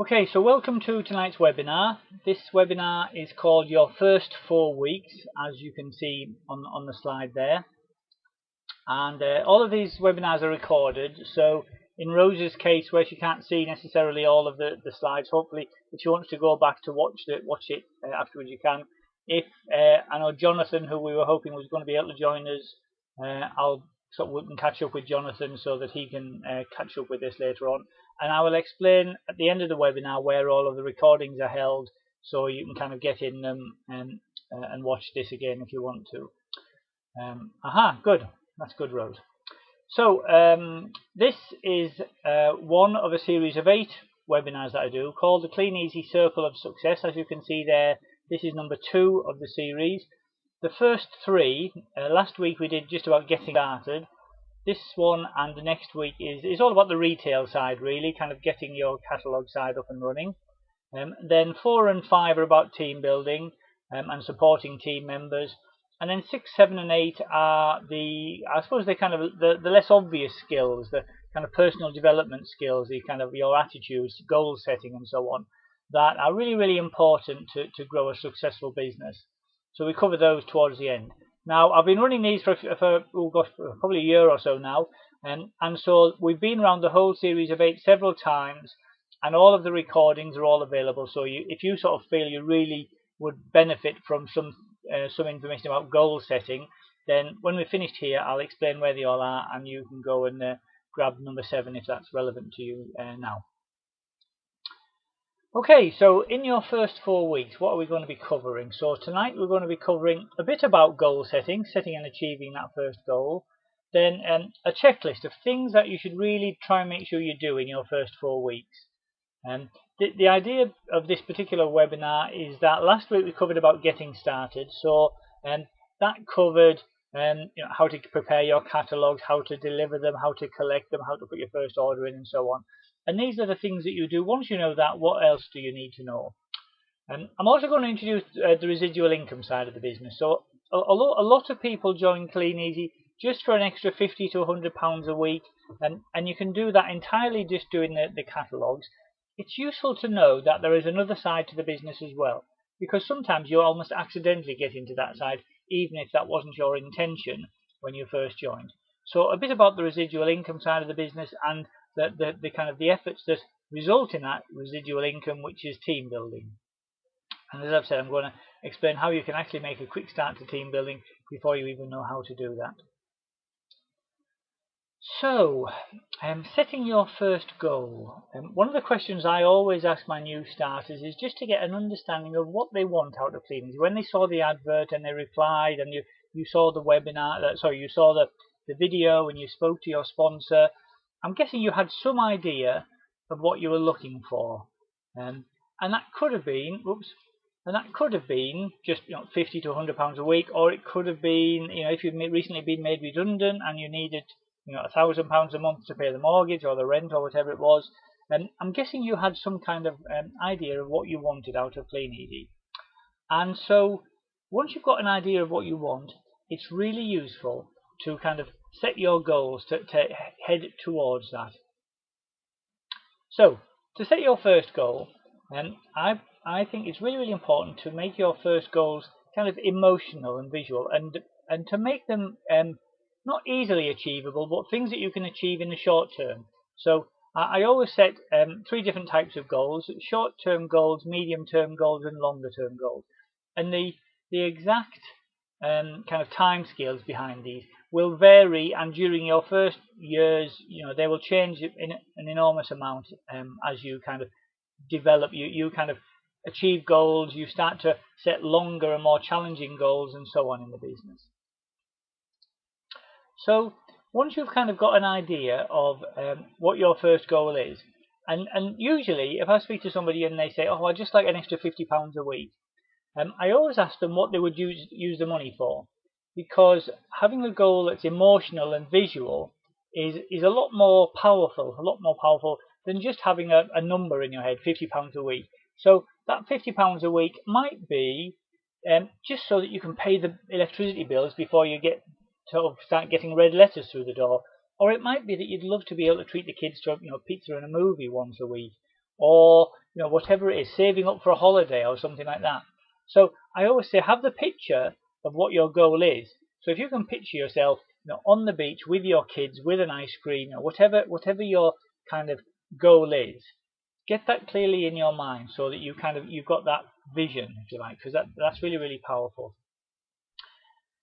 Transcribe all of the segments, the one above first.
Okay, so welcome to tonight's webinar. This webinar is called Your First 4 Weeks, as you can see on the slide there. And all of these webinars are recorded, so in Rose's case, where she can't see necessarily all of the slides, hopefully if she wants to go back to watch it afterwards, you can. If I know Jonathan, who we were hoping was going to be able to join us, we can catch up with Jonathan so that he can catch up with this later on. And I will explain at the end of the webinar where all of the recordings are held, so you can kind of get in them and watch this again if you want to. Good. That's good, Rose. So this is one of a series of 8 webinars that I do called the Kleeneze Circle of Success. As you can see there, this is number 2 of the series. The first 3, last week we did just about getting started. This one and the next week is all about the retail side, really, kind of getting your catalogue side up and running. Then 4 and 5 are about team building and supporting team members. And then 6, 7 and 8 are I suppose they're kind of the less obvious skills, the kind of personal development skills, the kind of your attitudes, goal setting and so on, that are really, really important to grow a successful business. So we cover those towards the end. Now, I've been running these for probably a year or so now, and so we've been around the whole series of 8 several times, and all of the recordings are all available. So if you sort of feel you really would benefit from some information about goal setting, then when we're finished here, I'll explain where they all are, and you can go and grab number 7 if that's relevant to you now. Okay, so in your first 4 weeks, what are we going to be covering? So tonight we're going to be covering a bit about goal setting and achieving that first goal. Then a checklist of things that you should really try and make sure you do in your first 4 weeks. The idea of this particular webinar is that last week we covered about getting started. So that covered how to prepare your catalogues, how to deliver them, how to collect them, how to put your first order in, and so on. And these are the things that you do. Once you know that, what else do you need to know? I'm also going to introduce the residual income side of the business. So a lot of people join Kleeneze just for an extra £50 to £100 a week, and you can do that entirely just doing the catalogues. It's useful to know that there is another side to the business as well, because sometimes you almost accidentally get into that side, even if that wasn't your intention when you first joined. So a bit about the residual income side of the business and the kind of the efforts that result in that residual income, which is team building. And as I've said, I'm going to explain how you can actually make a quick start to team building before you even know how to do that. So, setting your first goal. One of the questions I always ask my new starters is just to get an understanding of what they want out of Kleeneze. When they saw the advert and they replied, and you saw the webinar, you saw the video and you spoke to your sponsor, I'm guessing you had some idea of what you were looking for, and that could have been, just £50 to £100 a week, or it could have been, if you've recently been made redundant and you needed £1,000 a month to pay the mortgage or the rent or whatever it was. And I'm guessing you had some kind of idea of what you wanted out of Kleeneze. And so once you've got an idea of what you want, it's really useful to kind of set your goals to head towards that. So to set your first goal, I think it's really, really important to make your first goals kind of emotional and visual, and to make them not easily achievable, but things that you can achieve in the short term. So I always set 3 different types of goals: short-term goals, medium-term goals, and longer-term goals. And the exact kind of time scales behind these will vary, and during your first years, they will change in an enormous amount as you kind of develop. You kind of achieve goals, you start to set longer and more challenging goals, and so on in the business. So once you've kind of got an idea of what your first goal is, and usually if I speak to somebody and they say, oh, I'd just like an extra £50 a week, I always ask them what they would use the money for, because having a goal that's emotional and visual is a lot more powerful than just having a number in your head, £50 a week. So that £50 a week might be just so that you can pay the electricity bills before you start getting red letters through the door, or it might be that you'd love to be able to treat the kids to pizza and a movie once a week, or whatever it is, saving up for a holiday or something like that. So I always say have the picture of what your goal is. So if you can picture yourself on the beach with your kids with an ice cream, whatever your kind of goal is, get that clearly in your mind so that you've got that vision, if you like, because that's really, really powerful.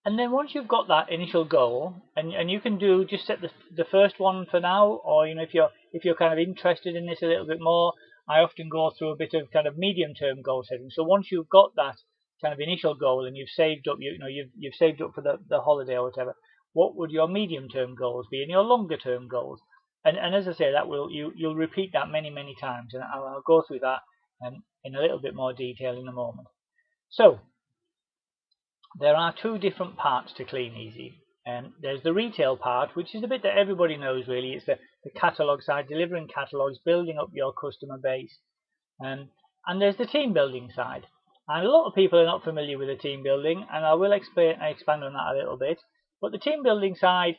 And then once you've got that initial goal, and you can just set the first one for now, or if you're kind of interested in this a little bit more, I often go through a bit of kind of medium-term goal setting. So once you've got that kind of initial goal and you've saved up, you've saved up for the holiday or whatever, what would your medium-term goals be and your longer-term goals? And as I say, that you'll repeat that many, many times, and I'll go through that in a little bit more detail in a moment. So there are two different parts to Kleeneze. There's the retail part, which is the bit that everybody knows really. It's the catalogue side, delivering catalogues, building up your customer base. And there's the team building side. And a lot of people are not familiar with the team building, and I will expand on that a little bit. But the team building side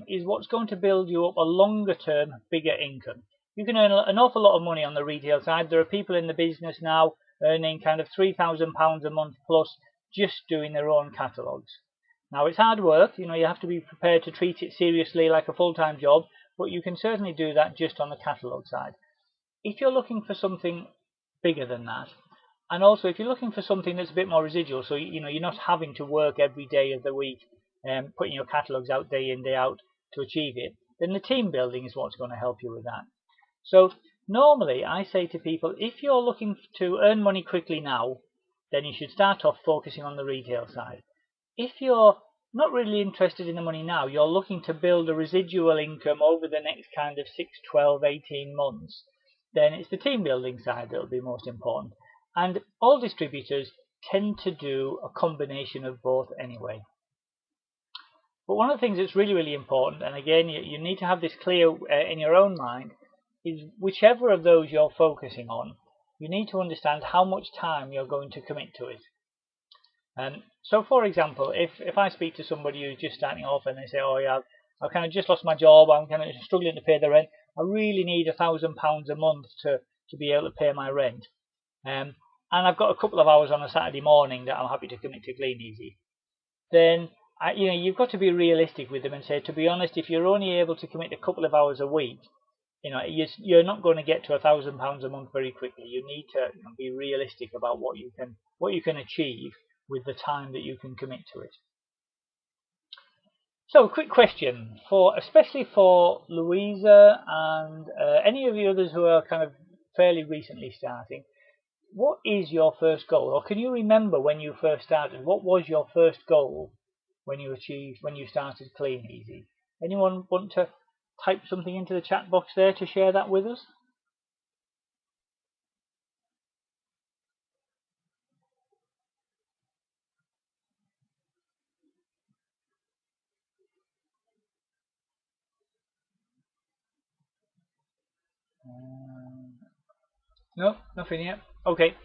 is what's going to build you up a longer term, bigger income. You can earn an awful lot of money on the retail side. There are people in the business now earning kind of £3,000 a month plus, just doing their own catalogues. Now it's hard work, you have to be prepared to treat it seriously like a full-time job, but you can certainly do that just on the catalogue side. If you're looking for something bigger than that, and also if you're looking for something that's a bit more residual, so you're not having to work every day of the week, putting your catalogues out day in, day out to achieve it, then the team building is what's going to help you with that. So normally I say to people, if you're looking to earn money quickly now, then you should start off focusing on the retail side. If you're not really interested in the money now, you're looking to build a residual income over the next kind of 6, 12, 18 months, then it's the team building side that will be most important. And all distributors tend to do a combination of both anyway. But one of the things that's really, really important, and again, you need to have this clear in your own mind, is whichever of those you're focusing on, you need to understand how much time you're going to commit to it. So for example, if I speak to somebody who's just starting off and they say, oh yeah, I've kind of just lost my job, I'm kind of struggling to pay the rent, I really need £1,000 a month to be able to pay my rent, and I've got a couple of hours on a Saturday morning that I'm happy to commit to Kleeneze, then you've got to be realistic with them and say, to be honest, if you're only able to commit a couple of hours a week, you're not going to get to £1,000 a month very quickly. You need to be realistic about what you can achieve with the time that you can commit to it. So, quick question especially for Louisa and any of the others who are kind of fairly recently starting. What is your first goal, or can you remember when you first started? What was your first goal when you started Kleeneze? Anyone want to type something into the chat box there to share that with us? No, nothing yet. Okay.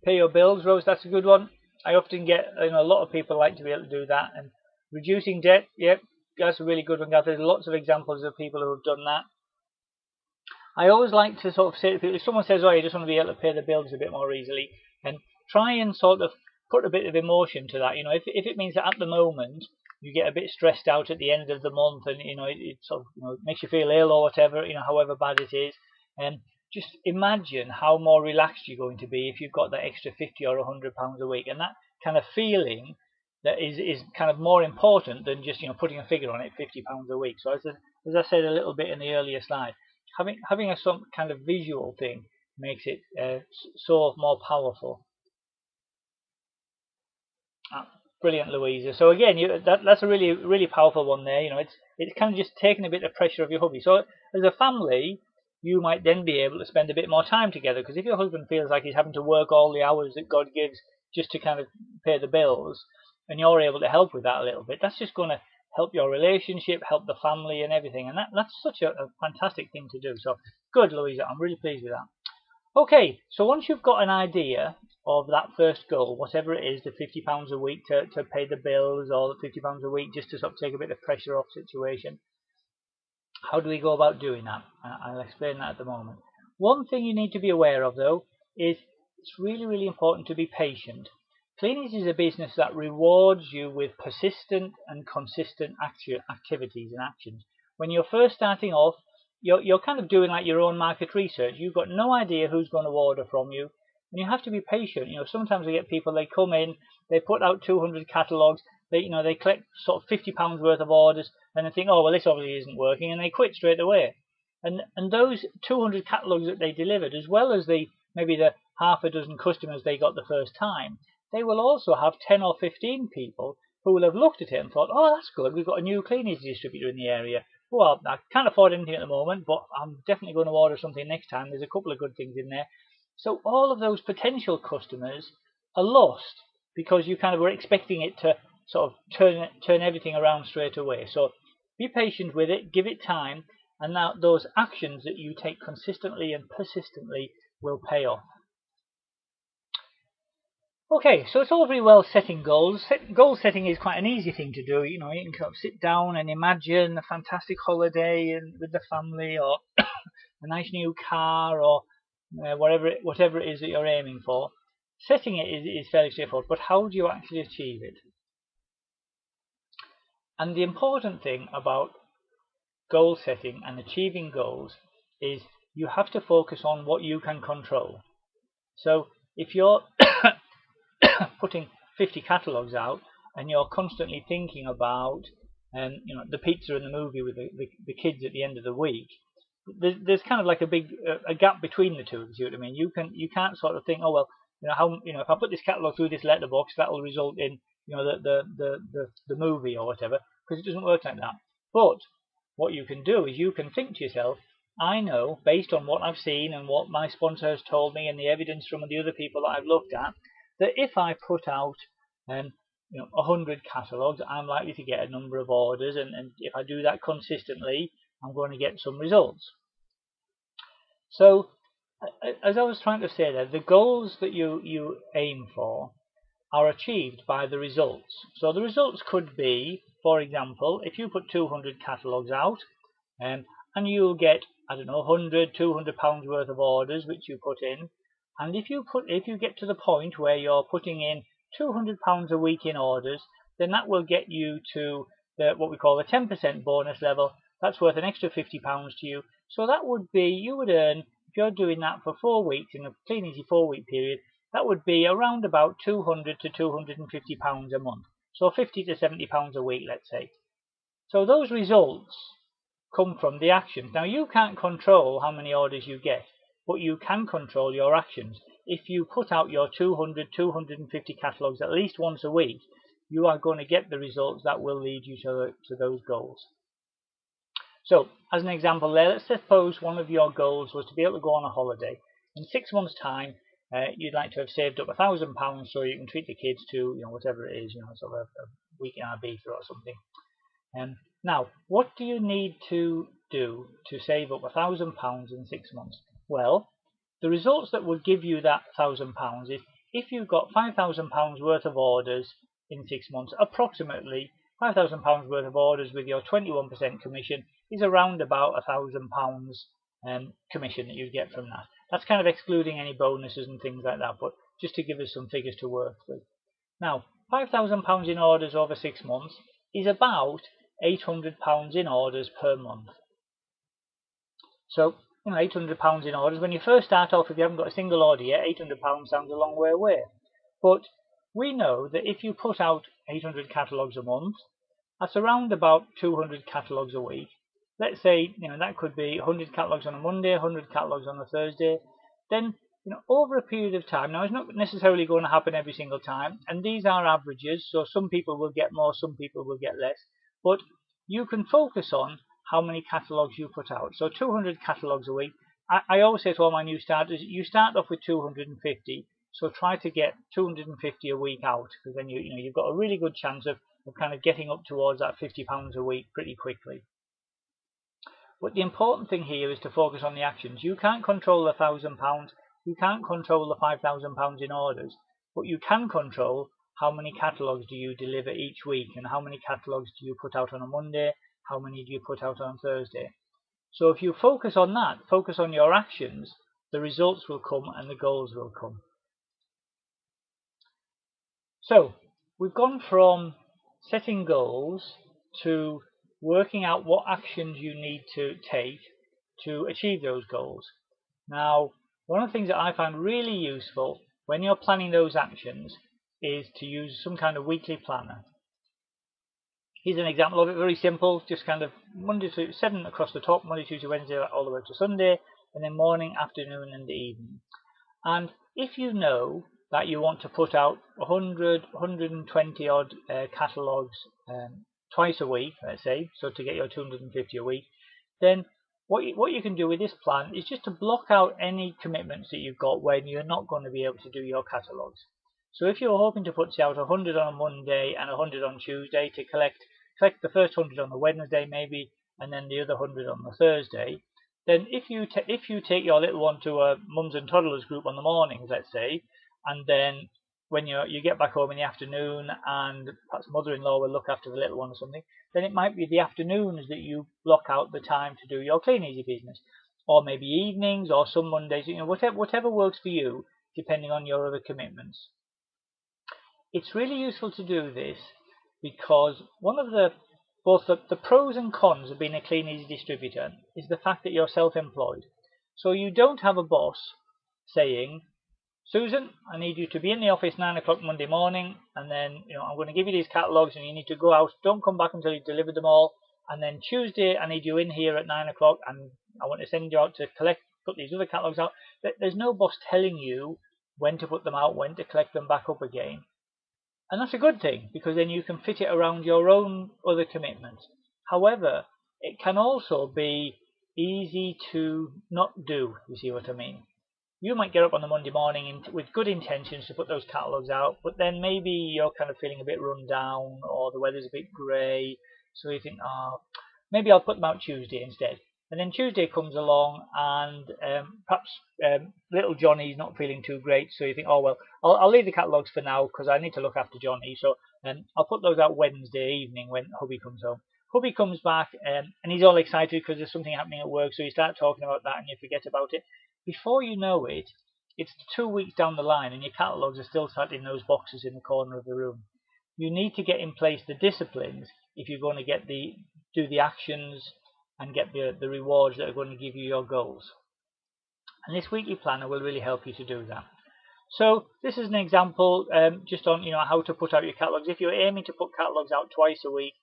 Pay your bills, Rose. That's a good one. I often get, a lot of people like to be able to do that. And reducing debt, yep, that's a really good one. There's lots of examples of people who have done that. I always like to sort of say to people, if someone says, oh, you just want to be able to pay the bills a bit more easily, and try and sort of put a bit of emotion to that. If it means that at the moment you get a bit stressed out at the end of the month, and it sort of makes you feel ill or whatever, however bad it is, and just imagine how more relaxed you're going to be if you've got that extra £50 or £100 a week, and that kind of feeling that is kind of more important than just putting a figure on it, £50 a week. So as I said a little bit in the earlier slide, having some kind of visual thing makes it so more powerful. Brilliant, Louisa. So again, that's a really, really powerful one there. It's kind of just taking a bit of pressure off your hubby. So as a family, you might then be able to spend a bit more time together, because if your husband feels like he's having to work all the hours that God gives just to kind of pay the bills, and you're able to help with that a little bit, that's just going to help your relationship, help the family and everything, and that's such a fantastic thing to do. So good, Louisa. I'm really pleased with that. Okay, so once you've got an idea of that first goal, whatever it is, the £50 a week to pay the bills, or the £50 a week just to sort of take a bit of pressure off situation, how do we go about doing that? I'll explain that at the moment. One thing you need to be aware of though is it's really, really important to be patient. Kleeneze is a business that rewards you with persistent and consistent activities and actions. When you're first starting off, you're kind of doing like your own market research. You've got no idea who's going to order from you, and you have to be patient. Sometimes we get people, they come in, they put out 200 catalogues, they collect sort of £50 worth of orders, and they think, oh well, this obviously isn't working, and they quit straight away. And those 200 catalogues that they delivered, as well as maybe the half a dozen customers they got the first time, they will also have 10 or 15 people who will have looked at it and thought, oh, that's good, we've got a new Kleeneze distributor in the area. Well, I can't afford anything at the moment, but I'm definitely going to order something next time. There's a couple of good things in there. So all of those potential customers are lost because you kind of were expecting it to sort of turn everything around straight away. So be patient with it, give it time, and now those actions that you take consistently and persistently will pay off. Okay, so it's all very well setting goals. Goal setting is quite an easy thing to do. You can kind of sit down and imagine a fantastic holiday with the family, or a nice new car, or whatever it is that you're aiming for. Setting it is fairly straightforward, but how do you actually achieve it? And the important thing about goal setting and achieving goals is you have to focus on what you can control. So if you're putting 50 catalogues out and you're constantly thinking about the pizza and the movie with the kids at the end of the week, there's kind of like a gap between the two. You see what I mean? You can't sort of think, oh well, if I put this catalogue through this letterbox, that will result in the movie or whatever, because it doesn't work like that. But what you can do is you can think to yourself, I know based on what I've seen and what my sponsor has told me and the evidence from the other people that I've looked at, that if I put out 100 catalogues, I'm likely to get a number of orders, and if I do that consistently, I'm going to get some results. So as I was trying to say there, the goals that you aim for are achieved by the results. So the results could be, for example, if you put 200 catalogues out, and you'll get, I don't know, 100, 200 pounds worth of orders which you put in. And if you get to the point where you're putting in 200 pounds a week in orders, then that will get you to what we call the 10% bonus level. That's worth an extra 50 pounds to you. So that would be, you would earn, if you're doing that for 4 weeks in a Kleeneze 4-week period, that would be around about 200 to 250 pounds a month. So 50 to 70 pounds a week, let's say. So those results come from the actions. Now you can't control how many orders you get, but you can control your actions. If you put out your 200, 250 catalogues at least once a week, you are going to get the results that will lead you to those goals. So, as an example there, let's suppose one of your goals was to be able to go on a holiday. In 6 months' time, you'd like to have saved up £1,000 so you can treat the kids to, whatever it is, sort of a week in Ibiza or something. Now, what do you need to do to save up £1,000 in 6 months? Well, the results that would give you that £1,000 is if you've got £5,000 worth of orders in 6 months, approximately £5,000 worth of orders with your 21% commission is around about £1,000 commission that you get from that. That's kind of excluding any bonuses and things like that, but just to give us some figures to work with. Now, £5,000 in orders over 6 months is about £800 in orders per month. So, £800 in orders. When you first start off, if you haven't got a single order yet, £800 sounds a long way away. But we know that if you put out 800 catalogues a month, that's around about 200 catalogues a week. Let's say, that could be 100 catalogues on a Monday, 100 catalogues on a Thursday. Then, over a period of time, now it's not necessarily going to happen every single time, and these are averages, so some people will get more, some people will get less. But you can focus on how many catalogues you put out. So 200 catalogues a week. I always say to all my new starters, you start off with 250, so try to get 250 a week out, because then you've got a really good chance of kind of getting up towards that £50 a week pretty quickly. But the important thing here is to focus on the actions. You can't control the £1,000, you can't control the £5,000 in orders, but you can control how many catalogues do you deliver each week, and how many catalogues do you put out on a Monday, how many do you put out on Thursday. So if you focus on that, focus on your actions, the results will come and the goals will come. So we've gone from setting goals to working out what actions you need to take to achieve those goals. Now, one of the things that I find really useful when you're planning those actions is to use some kind of weekly planner. Here's an example of it, very simple, just kind of Monday to 7 across the top, Monday, Tuesday, Wednesday, all the way to Sunday, and then morning, afternoon, and the evening. And if you know that you want to put out 100, 120 odd catalogues twice a week, let's say, so to get your 250 a week, then what you can do with this plan is just to block out any commitments that you've got when you're not going to be able to do your catalogues. So if you're hoping to put out 100 on a Monday and 100 on Tuesday to collect the first 100 on the Wednesday maybe, and then the other 100 on the Thursday, then if you take your little one to a mums and toddlers group on the mornings, let's say, and then when you get back home in the afternoon and perhaps mother-in-law will look after the little one or something, then it might be the afternoons that you block out the time to do your Kleeneze business, or maybe evenings or some Mondays, whatever works for you depending on your other commitments. It's really useful to do this because one of both the pros and cons of being a Kleeneze distributor is the fact that you're self-employed. So you don't have a boss saying, Susan, I need you to be in the office 9 o'clock Monday morning, and then I'm going to give you these catalogues and you need to go out. Don't come back until you've delivered them all. And then Tuesday, I need you in here at 9 o'clock and I want to send you out to put these other catalogues out. There's no boss telling you when to put them out, when to collect them back up again. And that's a good thing, because then you can fit it around your own other commitments. However, it can also be easy to not do, you see what I mean. You might get up on the Monday morning with good intentions to put those catalogues out, but then maybe you're kind of feeling a bit run down, or the weather's a bit grey, so you think, maybe I'll put them out Tuesday instead. And then Tuesday comes along and perhaps little Johnny's not feeling too great, so you think, oh well, I'll leave the catalogues for now because I need to look after Johnny, so I'll put those out Wednesday evening when hubby comes home. Hubby comes back and he's all excited because there's something happening at work, so you start talking about that and you forget about it. Before you know it, it's 2 weeks down the line and your catalogues are still sat in those boxes in the corner of the room. You need to get in place the disciplines if you're going to do the actions and get the rewards that are going to give you your goals. And this weekly planner will really help you to do that. So this is an example just on how to put out your catalogues. If you're aiming to put catalogues out twice a week,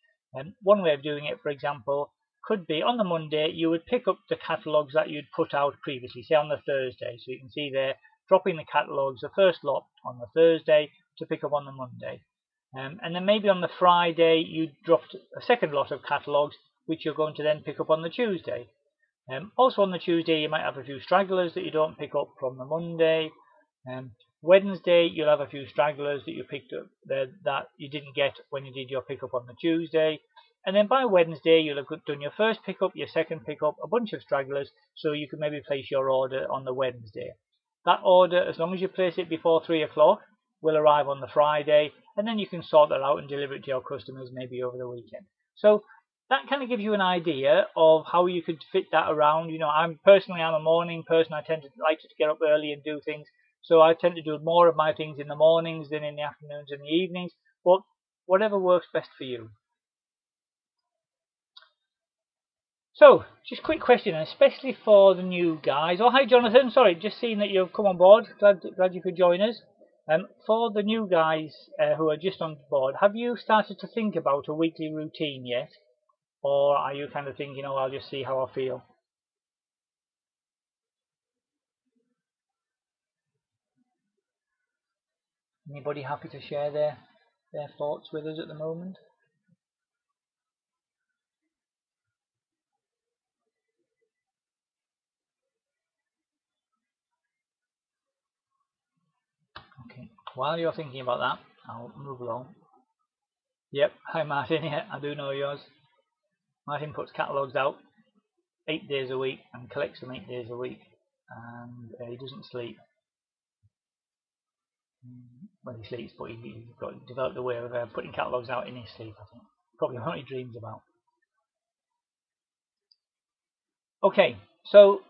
one way of doing it, for example, could be on the Monday you would pick up the catalogues that you'd put out previously, say on the Thursday. So you can see there, dropping the catalogues, the first lot on the Thursday to pick up on the Monday. And then maybe on the Friday you dropped a second lot of catalogues which you're going to then pick up on the Tuesday. Also on the Tuesday you might have a few stragglers that you don't pick up from the Monday. Wednesday you'll have a few stragglers that you picked up that you didn't get when you did your pickup on the Tuesday. And then by Wednesday you'll have done your first pickup, your second pickup, a bunch of stragglers, so you can maybe place your order on the Wednesday. That order, as long as you place it before 3 o'clock, will arrive on the Friday, and then you can sort that out and deliver it to your customers maybe over the weekend. So that kind of gives you an idea of how you could fit that around. I'm a morning person. I tend to like to get up early and do things. So I tend to do more of my things in the mornings than in the afternoons and the evenings. But whatever works best for you. So, just a quick question, especially for the new guys. Oh, hi Jonathan. Sorry, just seeing that you've come on board. Glad you could join us. For the new guys who are just on board, have you started to think about a weekly routine yet? Or are you kind of thinking, I'll just see how I feel? Anybody happy to share their thoughts with us at the moment? Okay, while you're thinking about that, I'll move along. Yep, hi Martin, yeah, I do know yours. Martin puts catalogues out 8 days a week and collects them 8 days a week, and he doesn't sleep. Well, he sleeps, but he's got developed a way of putting catalogues out in his sleep, I think. Probably what he dreams about. Okay, so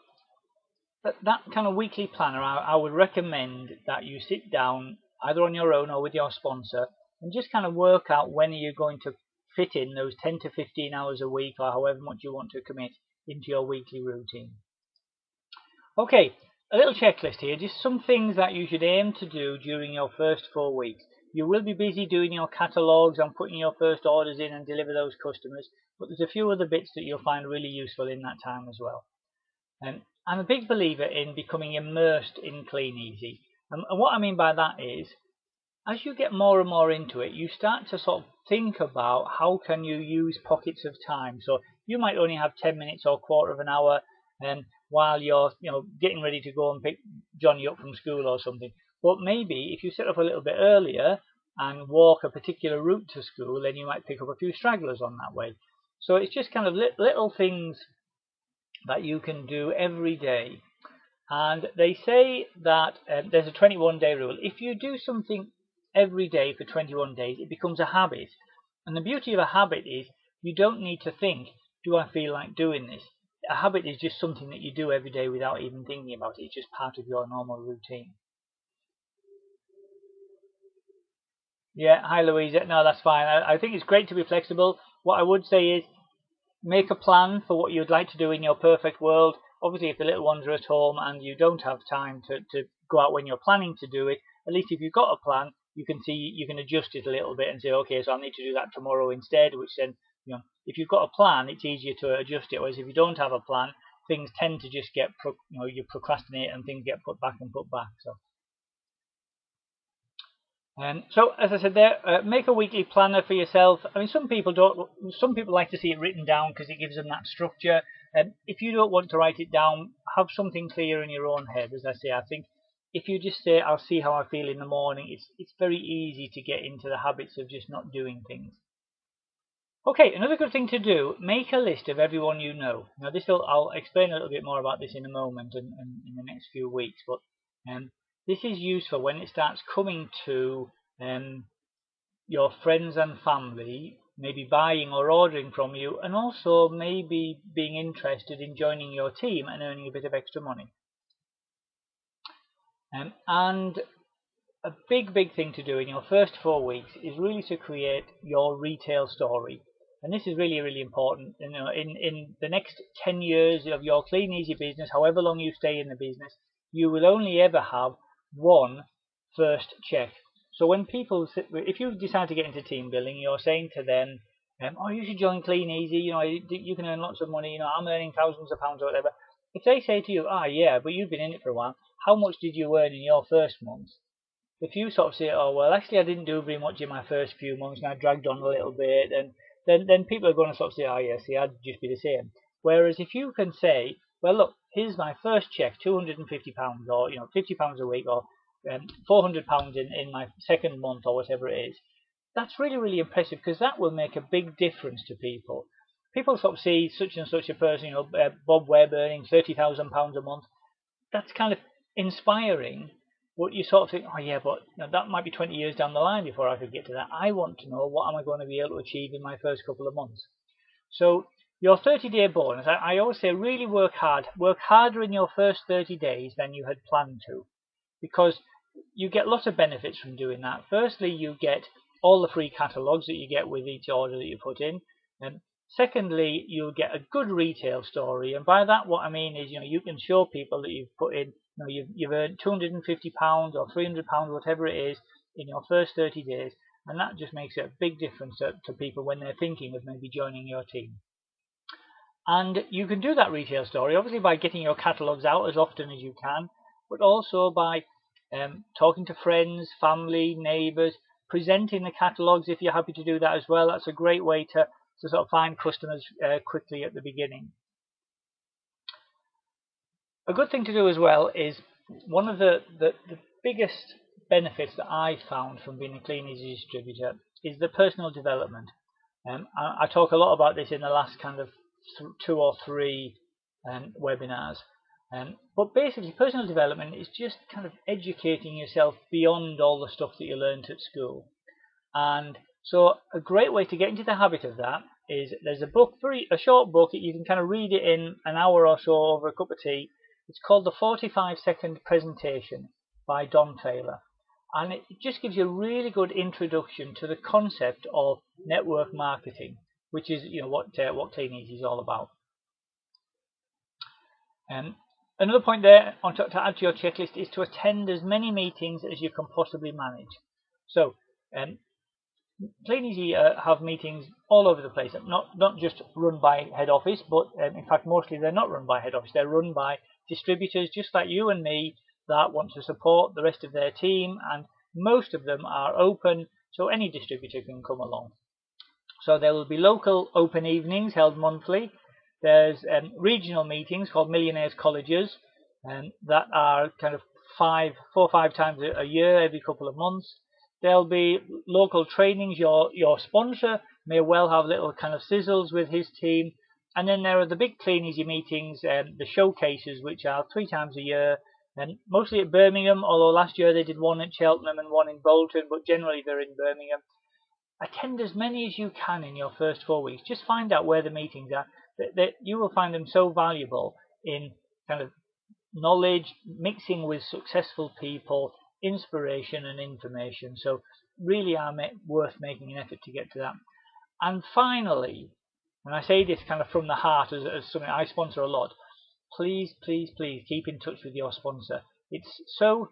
that kind of weekly planner, I would recommend that you sit down either on your own or with your sponsor and just kind of work out when you're going to fit in those 10 to 15 hours a week or however much you want to commit into your weekly routine. Okay, a little checklist here, just some things that you should aim to do during your first 4 weeks. You will be busy doing your catalogues and putting your first orders in and deliver those customers, but there's a few other bits that you'll find really useful in that time as well. I'm a big believer in becoming immersed in Kleeneze. And what I mean by that is, as you get more and more into it, you start to sort of think about how can you use pockets of time. So you might only have 10 minutes or quarter of an hour while you're getting ready to go and pick Johnny up from school or something. But maybe if you set up a little bit earlier and walk a particular route to school, then you might pick up a few stragglers on that way. So it's just kind of little things that you can do every day. And they say that there's a 21-day rule. If you do something every day for 21 days, it becomes a habit. And the beauty of a habit is you don't need to think, do I feel like doing this? A habit is just something that you do every day without even thinking about it. It's just part of your normal routine. Yeah, hi Louisa. No, that's fine. I think it's great to be flexible. What I would say is make a plan for what you'd like to do in your perfect world. Obviously, if the little ones are at home and you don't have time to go out when you're planning to do it, at least if you've got a plan, you can adjust it a little bit and say, okay, so I need to do that tomorrow instead, which then, if you've got a plan, it's easier to adjust it. Whereas if you don't have a plan, things tend to just get, you procrastinate and things get put back and put back. So as I said there, make a weekly planner for yourself. I mean, some people don't. Some people like to see it written down because it gives them that structure. If you don't want to write it down, have something clear in your own head. As I say, I think if you just say, "I'll see how I feel in the morning," it's very easy to get into the habits of just not doing things. Okay, another good thing to do: make a list of everyone you know. Now, I'll explain a little bit more about this in a moment and in the next few weeks, but this is useful when it starts coming to your friends and family maybe buying or ordering from you, and also maybe being interested in joining your team and earning a bit of extra money. And a big thing to do in your first 4 weeks is really to create your retail story. And this is really important. In the next 10 years of your Kleeneze business, however long you stay in the business, you will only ever have one first check. So when people, if you decide to get into team building, you're saying to them, oh, you should join Kleeneze, you can earn lots of money, I'm earning thousands of pounds or whatever. If they say to you, yeah, but you've been in it for a while, how much did you earn in your first month? If you sort of say, oh, well, actually I didn't do very much in my first few months and I dragged on a little bit, and then people are going to sort of say, oh, yeah, see, I'd just be the same. Whereas if you can say, well, look, here's my first check, £250, or, £50 a week, or £400 in my second month, or whatever it is, that's really impressive, because that will make a big difference to people. People sort of see such and such a person, Bob Webb earning £30,000 a month. That's kind of inspiring. But you sort of think, oh yeah, but that might be 20 years down the line before I could get to that. I want to know, what am I going to be able to achieve in my first couple of months? So your 30-day bonus, I always say, really work hard. Work harder in your first 30 days than you had planned to, because you get lots of benefits from doing that. Firstly, you get all the free catalogues that you get with each order that you put in. And secondly, you'll get a good retail story. And by that, what I mean is, you can show people that you've put in, you've earned £250 or £300, whatever it is, in your first 30 days. And that just makes a big difference to people when they're thinking of maybe joining your team. And you can do that retail story, obviously, by getting your catalogues out as often as you can, but also by talking to friends, family, neighbours, presenting the catalogues if you're happy to do that as well. That's a great way to sort of find customers quickly at the beginning. A good thing to do as well is, one of the biggest benefits that I've found from being a Kleeneze distributor is the personal development. I talk a lot about this in the last kind of 2 or 3 webinars. But basically, personal development is just kind of educating yourself beyond all the stuff that you learned at school. And so a great way to get into the habit of that is, there's a book, a short book, you can kind of read it in an hour or so over a cup of tea. It's called the 45-second presentation by Don Taylor, and it just gives you a really good introduction to the concept of network marketing, which is what Kleeneze is all about. Another point there to add to your checklist is to attend as many meetings as you can possibly manage. So Kleeneze have meetings all over the place, not just run by head office, but in fact mostly they're not run by head office. They're run by distributors just like you and me that want to support the rest of their team, and most of them are open, so any distributor can come along. So there will be local open evenings held monthly. There's regional meetings called Millionaires Colleges, that are kind of 4 or 5 times a year, every couple of months. There'll be local trainings. Your sponsor may well have little kind of sizzles with his team. And then there are the big Kleeneze meetings, the showcases, which are 3 times a year, and mostly at Birmingham, although last year they did one at Cheltenham and one in Bolton, but generally they're in Birmingham. Attend as many as you can in your first 4 weeks. Just find out where the meetings are. You will find them so valuable in kind of knowledge, mixing with successful people, inspiration and information. So really are worth making an effort to get to that. And finally, and I say this kind of from the heart as something I sponsor a lot, please keep in touch with your sponsor. It's so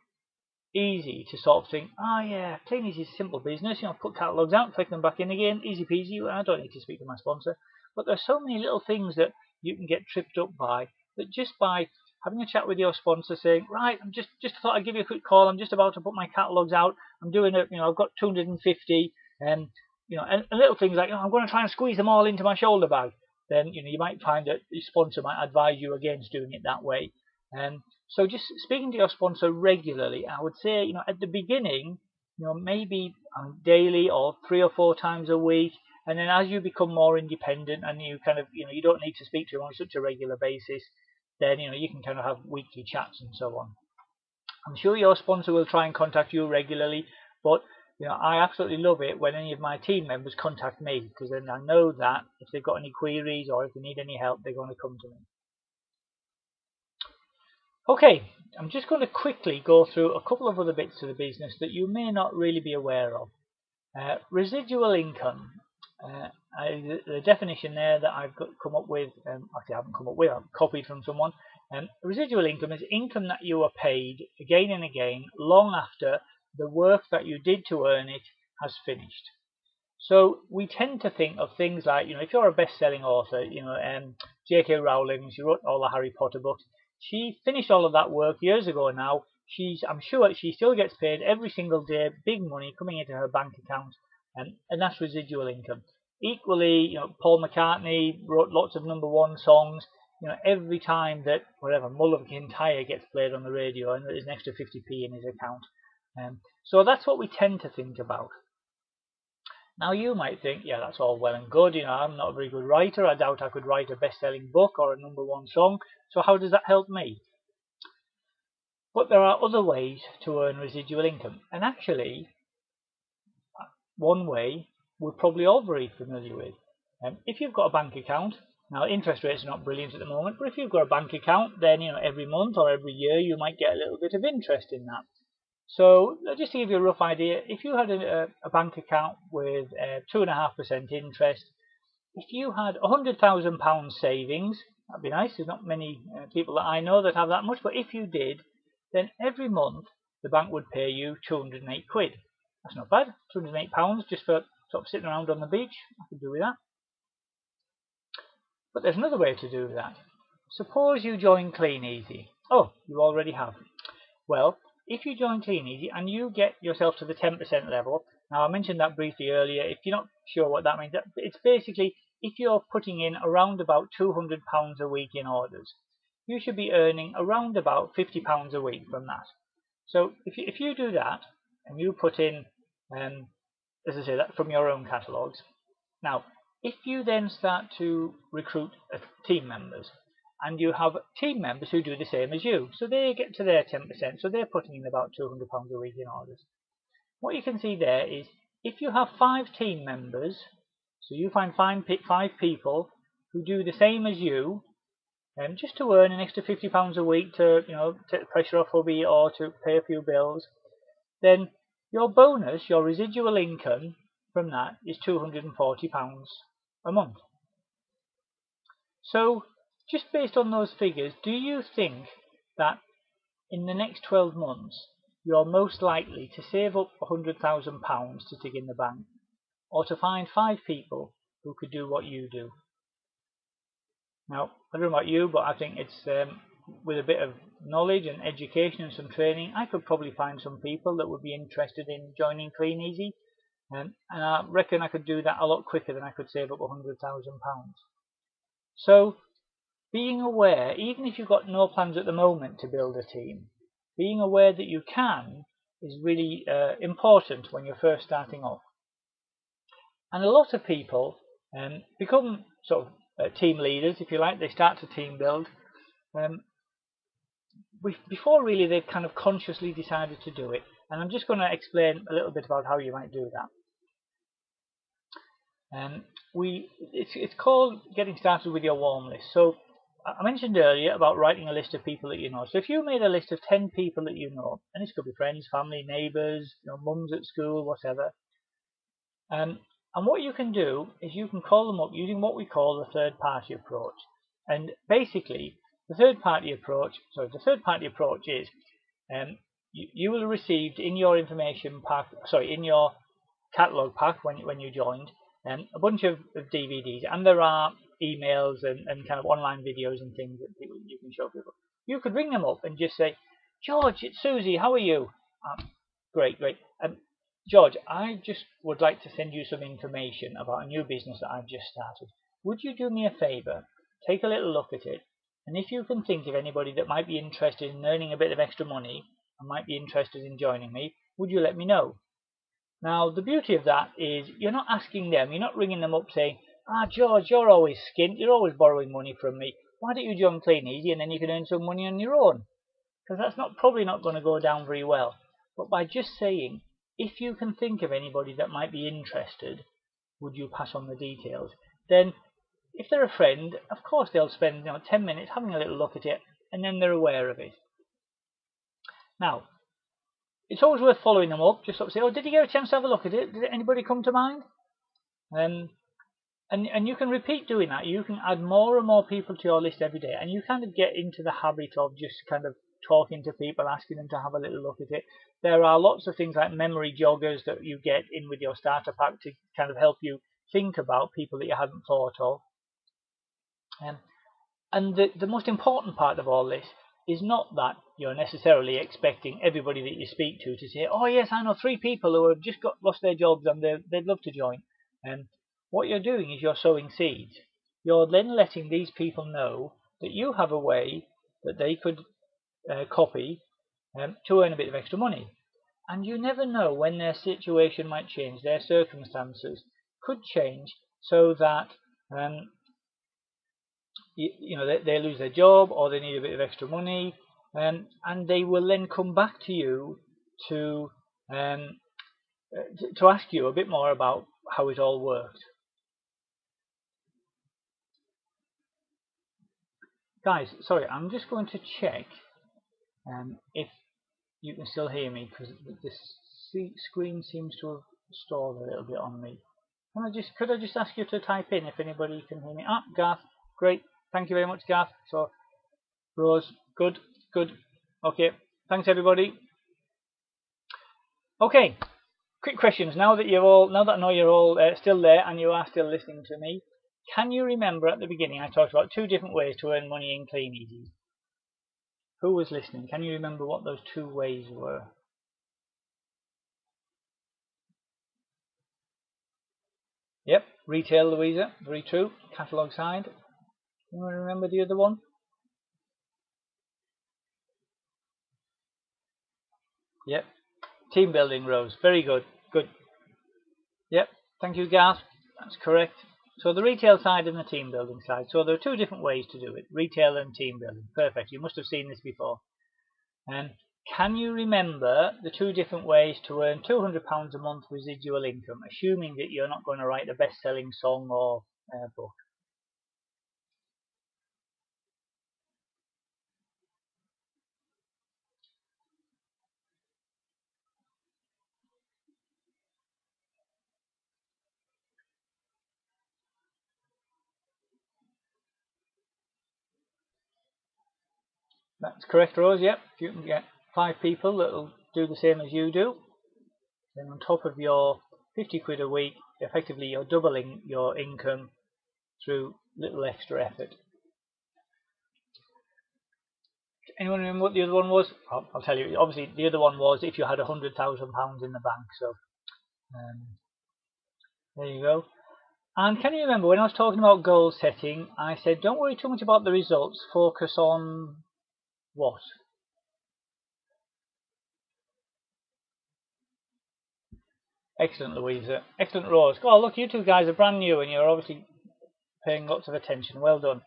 easy to sort of think, oh yeah, Kleeneze is a simple business, put catalogues out, click them back in again, easy peasy, I don't need to speak to my sponsor. But there's so many little things that you can get tripped up by, that just by having a chat with your sponsor, saying, right, I'm just thought I'd give you a quick call, I'm just about to put my catalogues out, I'm doing it, I've got 250, and little things like, I'm going to try and squeeze them all into my shoulder bag. Then you might find that your sponsor might advise you against doing it that way. So just speaking to your sponsor regularly, I would say, at the beginning, maybe daily or 3 or 4 times a week, and then as you become more independent and you kind of, you don't need to speak to him on such a regular basis, then you can kind of have weekly chats and so on. I'm sure your sponsor will try and contact you regularly, but I absolutely love it when any of my team members contact me, because then I know that if they've got any queries or if they need any help, they're going to come to me. Okay, I'm just going to quickly go through a couple of other bits of the business that you may not really be aware of. Residual income. The definition there that I've come up with, actually I haven't come up with, I've copied from someone. Residual income is income that you are paid again and again long after the work that you did to earn it has finished. So we tend to think of things like, if you're a best-selling author, J.K. Rowling, she wrote all the Harry Potter books. She finished all of that work years ago now. I'm sure she still gets paid every single day, big money coming into her bank account, and that's residual income. Equally, Paul McCartney wrote lots of #1 songs. Every time that Mull of Kintyre gets played on the radio, and there's an extra 50p in his account. So that's what we tend to think about. Now you might think, yeah, that's all well and good. I'm not a very good writer. I doubt I could write a best-selling book or a #1 song. So how does that help me? But there are other ways to earn residual income. And actually, one way we're probably all very familiar with. If you've got a bank account, now interest rates are not brilliant at the moment, but if you've got a bank account, then every month or every year you might get a little bit of interest in that. So just to give you a rough idea, if you had a bank account with 2.5% interest, if you had £100,000 savings, that'd be nice. There's not many people that I know that have that much, but if you did, then every month the bank would pay you 208 quid. That's not bad. £208 just for sort of sitting around on the beach. I could do with that. But there's another way to do that. Suppose you join Kleeneze. Oh, you already have. Well, if you join Kleeneze and you get yourself to the 10% level, now I mentioned that briefly earlier. If you're not sure what that means, it's basically if you're putting in around about £200 a week in orders, you should be earning around about £50 a week from that. So if you do that and you put in, as I say, that from your own catalogues. Now, if you then start to recruit team members, and you have team members who do the same as you, so they get to their 10%, so they're putting in about £200 a week in orders. What you can see there is, if you have 5 team members, so you find 5 people who do the same as you, just to earn an extra £50 a week to, take the pressure off hubby or to pay a few bills, then your bonus, your residual income from that is £240 a month. So just based on those figures, do you think that in the next 12 months you're most likely to save up £100,000 to stick in the bank, or to find 5 people who could do what you do? Now, I don't know about you, but I think it's with a bit of knowledge and education and some training, I could probably find some people that would be interested in joining Kleeneze, and I reckon I could do that a lot quicker than I could save up £100,000. So being aware, even if you've got no plans at the moment to build a team, being aware that you can is really important when you're first starting off. And a lot of people become sort of team leaders, if you like. They start to team build before really they've kind of consciously decided to do it. And I'm just going to explain a little bit about how you might do that. It's called getting started with your warm list. So I mentioned earlier about writing a list of people that you know. So if you made a list of 10 people that you know, and this could be friends, family, neighbours, mums at school, whatever, and what you can do is you can call them up using what we call the third party approach. And basically the third party approach is you will have received in your information pack, in your catalogue pack when you joined, a bunch of DVDs, and there are emails and kind of online videos and things that you can show people. You could ring them up and just say, George, it's Susie, how are you? Great. George, I just would like to send you some information about a new business that I've just started. Would you do me a favour? Take a little look at it, and if you can think of anybody that might be interested in earning a bit of extra money and might be interested in joining me, would you let me know? Now, the beauty of that is you're not asking them, you're not ringing them up saying, George, you're always skint, you're always borrowing money from me. Why don't you join Kleeneze and then you can earn some money on your own? Because that's probably not going to go down very well. But by just saying, if you can think of anybody that might be interested, would you pass on the details? Then, if they're a friend, of course they'll spend 10 minutes having a little look at it, and then they're aware of it. Now, it's always worth following them up. Just sort of say, did you get a chance to have a look at it? Did anybody come to mind? And you can repeat doing that. You can add more and more people to your list every day, and you kind of get into the habit of just kind of talking to people, asking them to have a little look at it. There are lots of things like memory joggers that you get in with your starter pack to kind of help you think about people that you hadn't thought of. And the most important part of all this is not that you're necessarily expecting everybody that you speak to say, oh yes, I know 3 people who have just lost their jobs and they'd love to join. What you're doing is you're sowing seeds. You're then letting these people know that you have a way that they could copy to earn a bit of extra money. And you never know when their situation might change, their circumstances could change, so that they lose their job or they need a bit of extra money, and they will then come back to you to ask you a bit more about how it all worked. Guys, sorry, I'm just going to check if you can still hear me, because this screen seems to have stalled a little bit on me. Could I just ask you to type in if anybody can hear me? Garth, great, thank you very much, Garth. So, Rose, good. Okay, thanks everybody. Okay, quick questions. Now that I know you're all still there and you are still listening to me, can you remember at the beginning I talked about 2 different ways to earn money in Kleeneze? Who was listening? Can you remember what those 2 ways were? Yep, retail, Louisa, very true. Catalogue side. Anyone remember the other one? Yep, team building, Rose. Very good. Yep, thank you, Garth. That's correct. So the retail side and the team building side. So there are 2 different ways to do it. Retail and team building. Perfect. You must have seen this before. Can you remember the 2 different ways to earn £200 a month residual income, assuming that you're not going to write a best-selling song or book? That's correct, Rose. Yep. If you can get 5 people that'll do the same as you do, then on top of your 50 quid a week, effectively you're doubling your income through little extra effort. Anyone remember what the other one was? I'll tell you. Obviously, the other one was if you had £100,000 in the bank. So there you go. And can you remember when I was talking about goal setting, I said don't worry too much about the results. Focus on what? Excellent, Louisa. Excellent, Rose. Oh, look, you two guys are brand new and you're obviously paying lots of attention. Well done.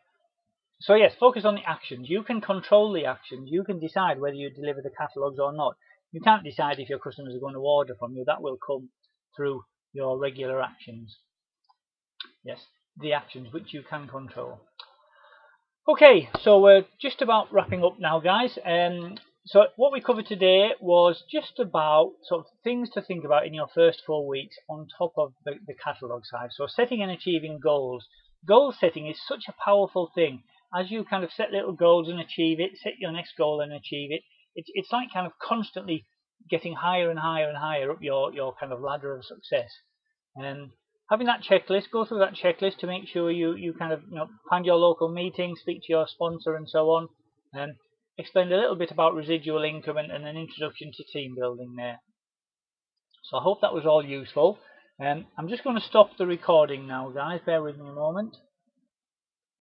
So yes, focus on the actions. You can control the actions. You can decide whether you deliver the catalogues or not. You can't decide if your customers are going to order from you. That will come through your regular actions. Yes, the actions which you can control. Okay, so we're just about wrapping up now, guys. So what we covered today was just about sort of things to think about in your first 4 weeks on top of the catalogue side. So setting and achieving goals. Goal setting is such a powerful thing. As you kind of set little goals and achieve it, set your next goal and achieve it. It's like kind of constantly getting higher and higher and higher up your kind of ladder of success. And having that checklist, go through that checklist to make sure you kind of find your local meeting, speak to your sponsor and so on, and explain a little bit about residual income and an introduction to team building there. So I hope that was all useful. I'm just going to stop the recording now, guys. Bear with me a moment.